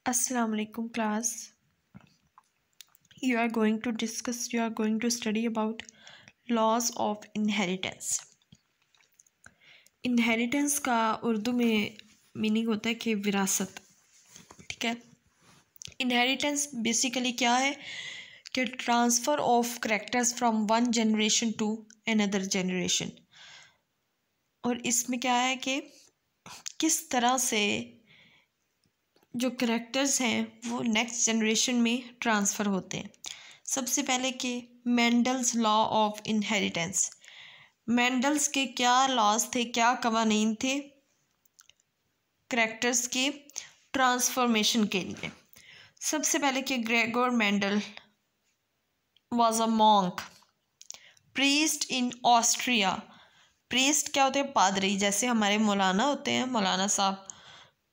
Assalamu alaikum class. You are going to study about laws of inheritance. Inheritance का उर्दू में meaning होता है कि विरासत, ठीक है। Inheritance बेसिकली क्या है कि transfer of characters from one generation to another generation. और इसमें क्या है कि किस तरह से जो करेक्टर्स हैं वो नेक्स्ट जनरेशन में ट्रांसफ़र होते हैं। सबसे पहले कि Mendel's law of inheritance. Mendel's के क्या लॉज थे, क्या कवानीन थे करेक्टर्स के ट्रांसफॉर्मेशन के लिए। सबसे पहले कि Gregor Mendel was a monk priest in Austria. Priest क्या होते हैं? पादरी। जैसे हमारे मौलाना होते हैं, मौलाना साहब,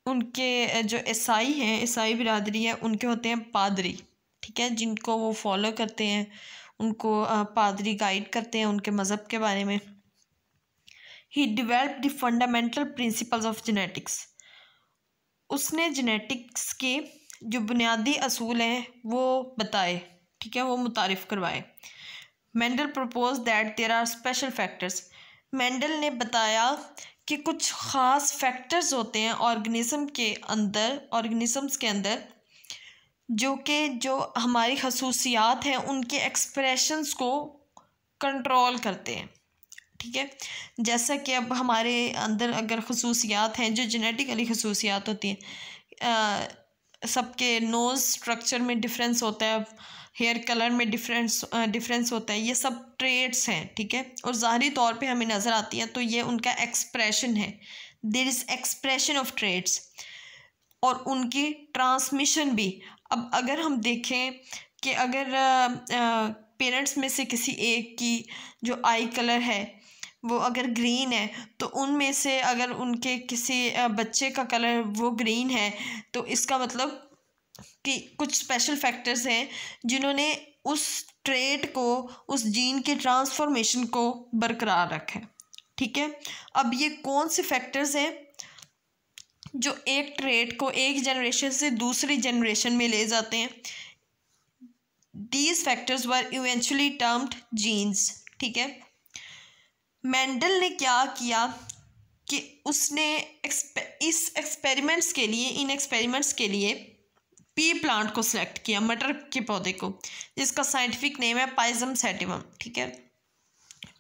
उनके जो ईसाई हैं, ईसाई बिरादरी है, उनके होते हैं पादरी, ठीक है, जिनको वो फॉलो करते हैं, उनको पादरी गाइड करते हैं उनके मज़हब के बारे में। He develop the fundamental principles of genetics. उसने जेनेटिक्स के जो बुनियादी असूल हैं वो बताए, ठीक है, वो मुतारिफ़ करवाए। Mendel propose that there are special factors. Mendel ने बताया कि कुछ ख़ास फैक्टर्स होते हैं ऑर्गेनिज़म्स के अंदर जो हमारी खसूसियात हैं उनके एक्सप्रेशंस को कंट्रोल करते हैं, ठीक है। जैसा कि अब हमारे अंदर अगर खसूसियात हैं जो जेनेटिकली खसूसियात होती हैं, सबके नोज़ स्ट्रक्चर में डिफरेंस होता है, हेयर कलर में डिफरेंस होता है, ये सब ट्रेट्स हैं, ठीक है, और ज़ाहरी तौर पे हमें नज़र आती है, तो ये उनका एक्सप्रेशन है। There is expression of traits और उनकी ट्रांसमिशन भी। अब अगर हम देखें कि अगर पेरेंट्स में से किसी एक की जो आई कलर है वो अगर ग्रीन है, तो उनमें से अगर उनके किसी बच्चे का कलर वो ग्रीन है, तो इसका मतलब कि कुछ स्पेशल फैक्टर्स हैं जिन्होंने उस ट्रेट को, उस जीन के ट्रांसफॉर्मेशन को बरकरार रखा है, ठीक है। अब ये कौन से फैक्टर्स हैं जो एक ट्रेट को एक जनरेशन से दूसरी जनरेशन में ले जाते हैं? These factors were eventually termed genes, ठीक है। मेंडल ने क्या किया कि उसने इन एक्सपेरिमेंट्स के लिए पी प्लांट को सिलेक्ट किया, मटर के पौधे को, जिसका साइंटिफिक नेम है पाइजम सैटिवम, ठीक है,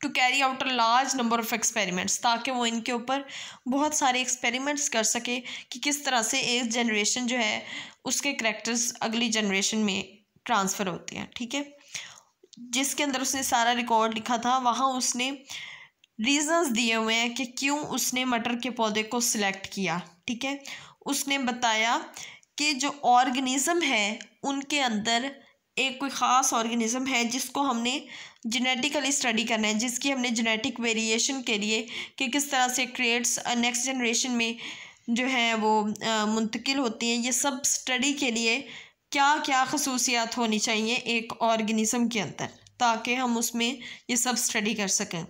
to carry out a large number of experiments, ताकि वो इनके ऊपर बहुत सारे एक्सपेरिमेंट्स कर सके कि किस तरह से एक जनरेशन जो है उसके करैक्टर्स अगली जनरेशन में ट्रांसफ़र होते हैं, ठीक है। जिसके अंदर उसने सारा रिकॉर्ड लिखा था, वहाँ उसने रीज़न्स दिए हुए हैं कि क्यों उसने मटर के पौधे को सिलेक्ट किया, ठीक है। उसने बताया कि जो ऑर्गेनिज़म है उनके अंदर एक कोई ख़ास ऑर्गेनिज़म है जिसको हमने जेनेटिकली स्टडी करना है, जिसकी हमने जेनेटिक वेरिएशन के लिए कि किस तरह से ट्रेट्स नेक्स्ट जनरेशन में जो है वो मुंतकिल होती हैं, ये सब स्टडी के लिए क्या क्या खसूसियात होनी चाहिए एक ऑर्गेनिज़म के अंदर, ताकि हम उसमें ये सब स्टडी कर सकें।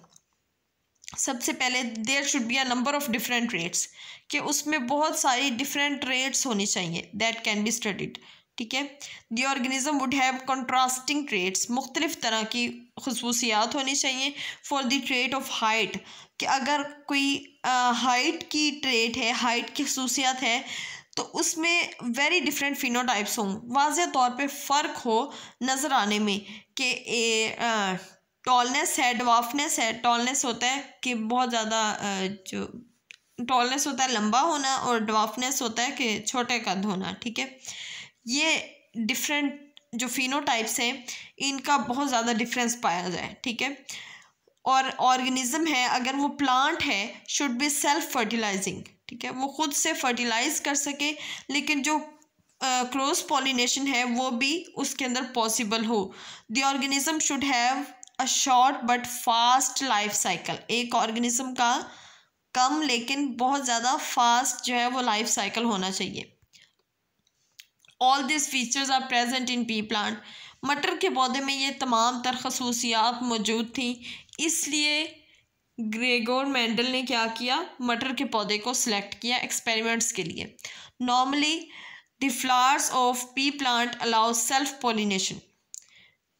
सबसे पहले there should be a number of different traits, कि उसमें बहुत सारी डिफरेंट ट्रेट्स होनी चाहिए दैट कैन बी स्टडीड, ठीक है। The organism would have contrasting traits, मुख्तलिफ तरह की खसूसियात होनी चाहिए। For the trait of height, कि अगर कोई हाइट की ट्रेट है, हाइट की खसूसियात है, तो उसमें वेरी डिफरेंट फिनोटाइप्स हों, वाज़ेह तौर पे फ़र्क हो नज़र आने में कि टॉलनेस है, डवाफनेस है। टॉलनेस होता है कि बहुत ज़्यादा जो टॉलनेस होता है लंबा होना, और डवाफनेस होता है कि छोटे कद होना, ठीक है। ये डिफरेंट जो फिनोटाइप्स हैं इनका बहुत ज़्यादा डिफरेंस पाया जाए, ठीक है। और ऑर्गेनिज़म है, अगर वो प्लांट है, शुड बी सेल्फ फर्टिलाइजिंग, ठीक है, वो खुद से फर्टिलाइज कर सके, लेकिन जो क्रॉस पॉलिनेशन है वो भी उसके अंदर पॉसिबल हो। The organism should have a short but fast life cycle. एक ऑर्गेनिज्म का कम लेकिन बहुत ज़्यादा फास्ट जो है वो लाइफ साइकिल होना चाहिए। All this features are present in pea plant. मटर के पौधे में ये तमाम तर खसूसियात मौजूद थी, इसलिए ग्रेगोर मेंडल ने क्या किया, मटर के पौधे को सिलेक्ट किया एक्सपेरिमेंट्स के लिए। Normally the flowers of P plant allow self pollination.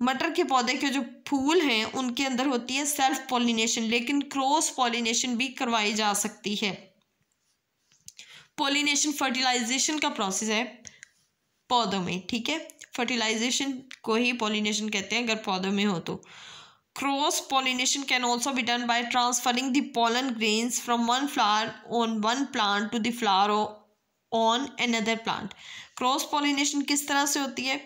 मटर के पौधे के जो फूल हैं उनके अंदर होती है सेल्फ पॉलिनेशन, लेकिन क्रॉस पॉलिनेशन भी करवाई जा सकती है। पॉलिनेशन फर्टिलाइजेशन का प्रोसेस है पौधों में, ठीक है। फर्टिलाइजेशन को ही पॉलिनेशन कहते हैं अगर पौधों में हो तो। Cross pollination can also be done by transferring the pollen grains from one flower on one plant to the flower on another plant. Cross pollination किस तरह से होती है?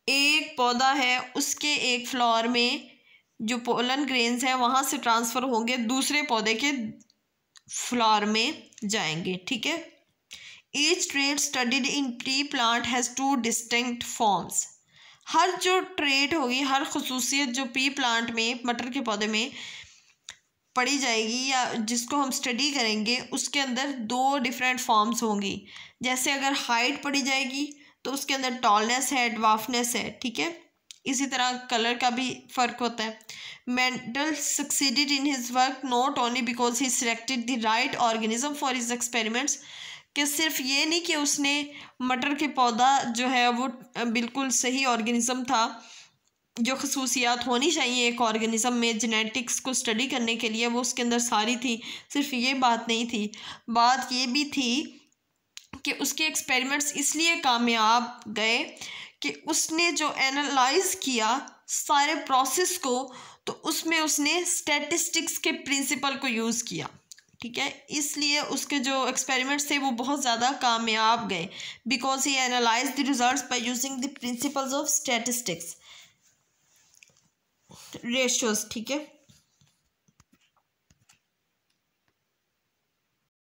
एक पौधा है उसके एक फ्लावर में जो पोलन ग्रेन्स हैं वहाँ से ट्रांसफ़र होंगे दूसरे पौधे के फ्लावर में जाएंगे, ठीक है। Each trait studied in pea plant has two distinct forms. हर जो ट्रेट होगी, हर खसूसियत जो प्री प्लांट में मटर के पौधे में पढ़ी जाएगी या जिसको हम स्टडी करेंगे उसके अंदर दो डिफरेंट फॉर्म्स होंगी। जैसे अगर हाइट पढ़ी जाएगी तो उसके अंदर टॉलनेस है, ड्वार्फनेस है, ठीक है। इसी तरह कलर का भी फ़र्क होता है। Mendel succeeded in his work not only because he selected the right organism for his experiments, कि सिर्फ ये नहीं कि उसने मटर के पौधा जो है वो बिल्कुल सही ऑर्गेनिज्म था, जो खसूसियात होनी चाहिए एक ऑर्गेनिज्म में जेनेटिक्स को स्टडी करने के लिए वो उसके अंदर सारी थी, सिर्फ ये बात नहीं थी। बात ये भी थी कि उसके एक्सपेरिमेंट्स इसलिए कामयाब गए कि उसने जो एनालाइज किया सारे प्रोसेस को, तो उसमें उसने स्टैटिस्टिक्स के प्रिंसिपल को यूज़ किया, ठीक है। इसलिए उसके जो एक्सपेरिमेंट्स थे वो बहुत ज़्यादा कामयाब गए, because he analyse the results by using the principles of statistics ratios, ठीक है।